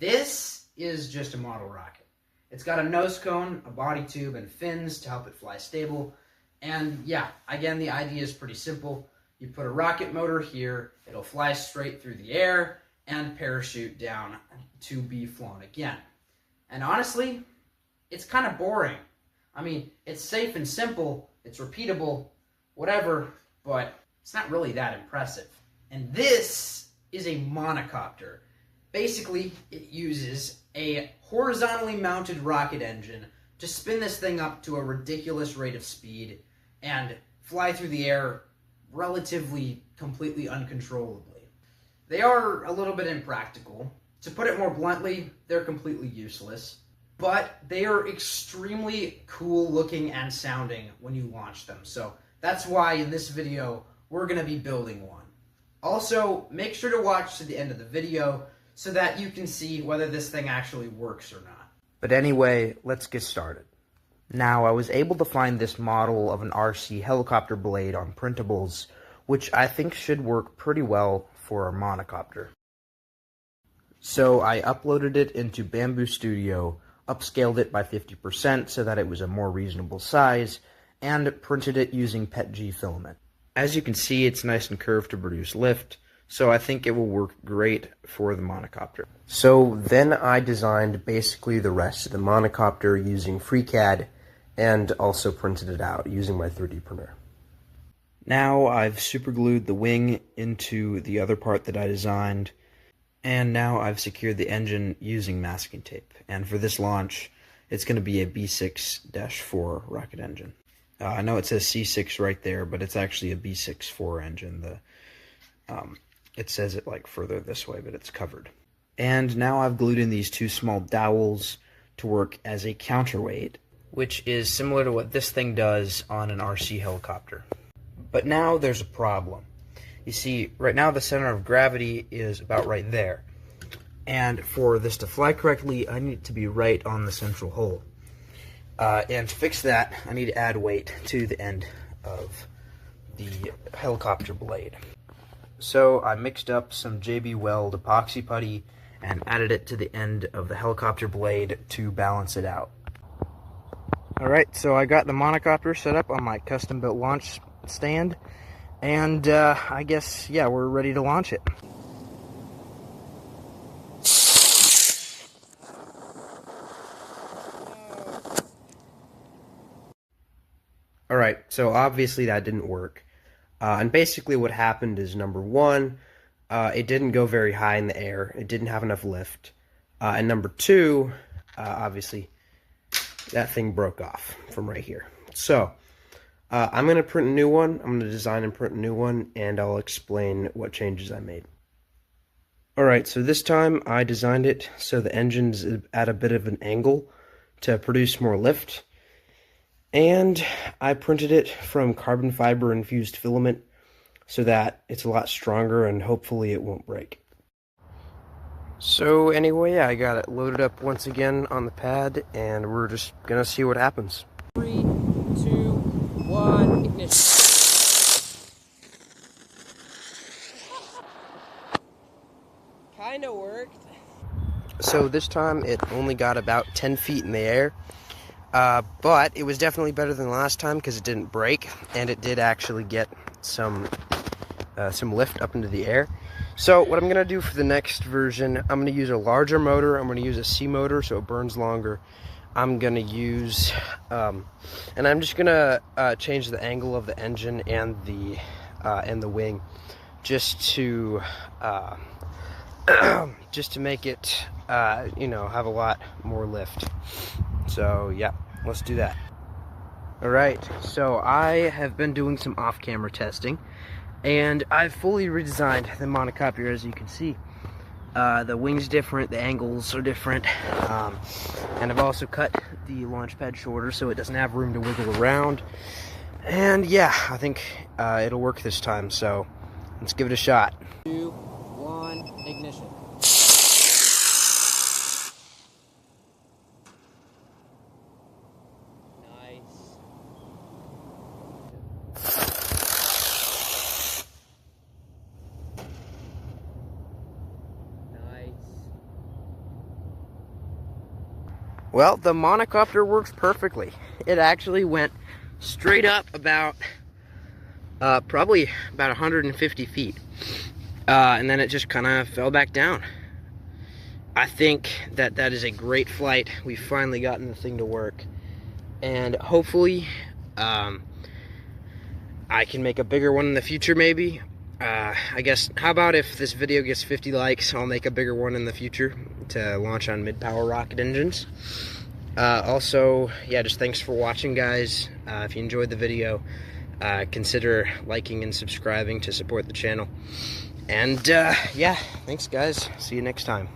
This is just a model rocket. It's got a nose cone, a body tube, and fins to help it fly stable. And yeah, again, the idea is pretty simple. You put a rocket motor here, it'll fly straight through the air and parachute down to be flown again. And honestly, it's kind of boring. I mean, it's safe and simple, it's repeatable, whatever, but it's not really that impressive. And this is a monocopter. Basically, it uses a horizontally mounted rocket engine to spin this thing up to a ridiculous rate of speed and fly through the air relatively completely uncontrollably. They are a little bit impractical. To put it more bluntly, they're completely useless, but they are extremely cool looking and sounding when you launch them. So that's why in this video, we're going to be building one. Also, make sure to watch to the end of the video so that you can see whether this thing actually works or not. But anyway, let's get started. Now, I was able to find this model of an RC helicopter blade on printables, which I think should work pretty well for a monocopter. So I uploaded it into Bamboo Studio, upscaled it by 50% so that it was a more reasonable size, and printed it using PETG filament. As you can see, it's nice and curved to produce lift, so I think it will work great for the monocopter. So then I designed basically the rest of the monocopter using FreeCAD and also printed it out using my 3D printer. Now I've superglued the wing into the other part that I designed, and now I've secured the engine using masking tape. And for this launch, it's going to be a B6-4 rocket engine. I know it says C6 right there, but it's actually a B6-4 engine. It says it like further this way, but it's covered. And now I've glued in these two small dowels to work as a counterweight, which is similar to what this thing does on an RC helicopter. But now there's a problem. You see, right now the center of gravity is about right there. And for this to fly correctly, I need it to be right on the central hole. And to fix that, I need to add weight to the end of the helicopter blade. So I mixed up some JB Weld epoxy putty and added it to the end of the helicopter blade to balance it out. Alright, so I got the monocopter set up on my custom-built launch stand, and I guess, yeah, we're ready to launch it. Alright, so obviously that didn't work. And basically what happened is, number one, it didn't go very high in the air. It didn't have enough lift. And number two, obviously, that thing broke off from right here. So, I'm going to print a new one. I'm going to design and print a new one, and I'll explain what changes I made. Alright, so this time I designed it so the engine's at a bit of an angle to produce more lift. And I printed it from carbon fiber infused filament so that it's a lot stronger and hopefully it won't break. So anyway, I got it loaded up once again on the pad, and we're just gonna see what happens. 3, 2, 1, ignition. Kinda worked. So this time it only got about 10 feet in the air. But it was definitely better than last time because it didn't break, and it did actually get some lift up into the air. So what I'm going to do for the next version, I'm going to use a larger motor. I'm going to use a C motor so it burns longer. I'm going to use, and I'm just going to change the angle of the engine and the wing just to make it, have a lot more lift. So yeah, let's do that. Alright, so I have been doing some off-camera testing, and I've fully redesigned the monocopter, as you can see. The wing's different, the angles are different, and I've also cut the launch pad shorter so it doesn't have room to wiggle around. And yeah, I think it'll work this time, so let's give it a shot. 2, 1, ignition. Well, the monocopter works perfectly. It actually went straight up about, probably about 150 feet. And then it just kind of fell back down. I think that that is a great flight. We've finally gotten the thing to work. And hopefully, I can make a bigger one in the future, maybe. I guess, how about if this video gets 50 likes, I'll make a bigger one in the future to launch on mid-power rocket engines. Also, yeah, just thanks for watching, guys. If you enjoyed the video, consider liking and subscribing to support the channel. And, yeah, thanks, guys. See you next time.